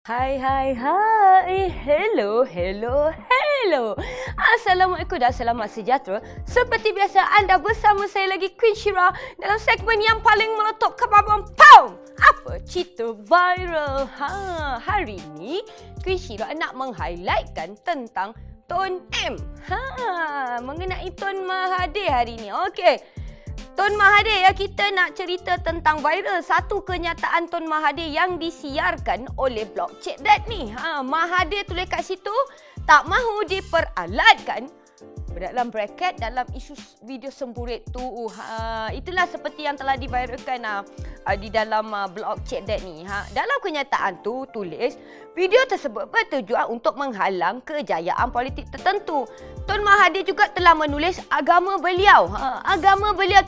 Hai. Hello. Assalamualaikum dan selamat sejahtera. Seperti biasa anda bersama saya lagi Queen Shira dalam segmen yang paling meletup kebabang pound. Apa cerita viral? Hari ini Queen Shira nak meng-highlightkan tentang Tun M. Mengenai Tun Mahathir hari ini. Okey. Tun Mahathir, ya, kita nak cerita tentang viral satu kenyataan Tun Mahathir yang disiarkan oleh blog Cekdat ni. Mahathir tulis kat situ tak mahu diperalatkan dalam bracket dalam isu video semburit tu. Itulah seperti yang telah diviralkan di dalam blog Cekdat ni. Dalam kenyataan tu tulis video tersebut bertujuan untuk menghalang kejayaan politik tertentu. Tun Mahathir juga telah menulis agama beliau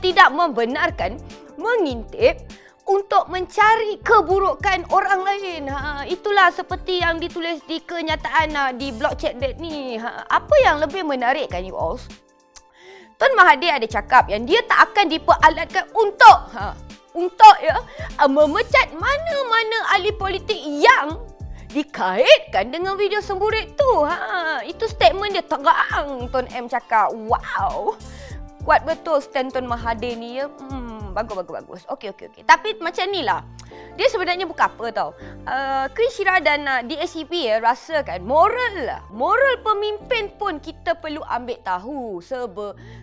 tidak membenarkan mengintip untuk mencari keburukan orang lain. Itulah seperti yang ditulis di kenyataan di blog Cekdat ni. Apa yang lebih menarik kan you all? Tun Mahathir ada cakap yang dia tak akan diperalatkan untuk memecat mana-mana ahli politik yang dikaitkan dengan video semburit tu. Itu statement dia terang. Tun M cakap, wow. Kuat betul stand Tun Mahathir ni ya. Bagus. Okey. Tapi macam ni lah. Dia sebenarnya bukan apa tau. Queen Shira dan DSCP rasa kan moral pemimpin pun kita perlu ambil tahu.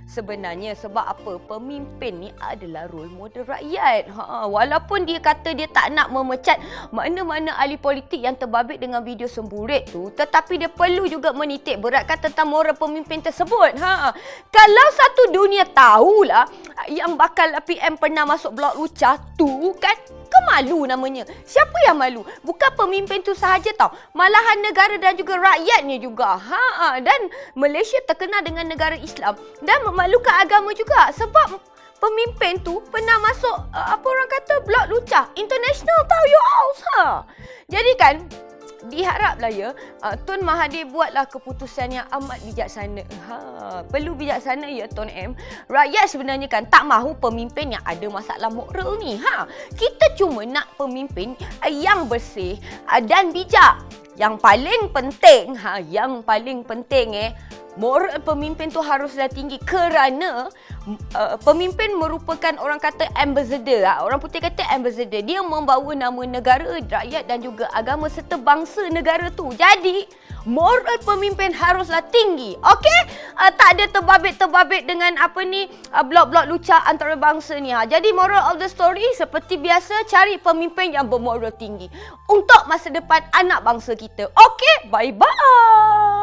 Sebenarnya sebab apa? Pemimpin ni adalah role model rakyat. Walaupun dia kata dia tak nak memecat mana-mana ahli politik yang terbabit dengan video semburit tu, tetapi dia perlu juga menitik beratkan tentang moral pemimpin tersebut. Kalau satu dunia tahulah yang bakal PM pernah masuk blok lucah tu kan, kemalu namanya. Siapa yang malu? Bukan pemimpin tu sahaja tau, malahan negara dan juga rakyatnya juga. Dan Malaysia terkenal dengan negara Islam dan memalukan agama juga sebab pemimpin tu pernah masuk blok lucah international tau you all. Jadi kan diharaplah ya Tun Mahathir buatlah keputusan yang amat bijaksana. Perlu bijaksana ya Tun M. Rakyat sebenarnya kan tak mahu pemimpin yang ada masalah moral ni. Kita cuma nak pemimpin yang bersih dan bijak. Yang paling penting moral pemimpin tu haruslah tinggi kerana pemimpin merupakan orang kata ambassador. Orang putih kata ambassador. Dia membawa nama negara, rakyat dan juga agama serta bangsa negara tu. Jadi moral pemimpin haruslah tinggi. Okey? Tak ada terbabit dengan blok-blok lucah antarabangsa ni. Jadi moral of the story seperti biasa, cari pemimpin yang bermoral tinggi untuk masa depan anak bangsa kita. Okey? Bye-bye.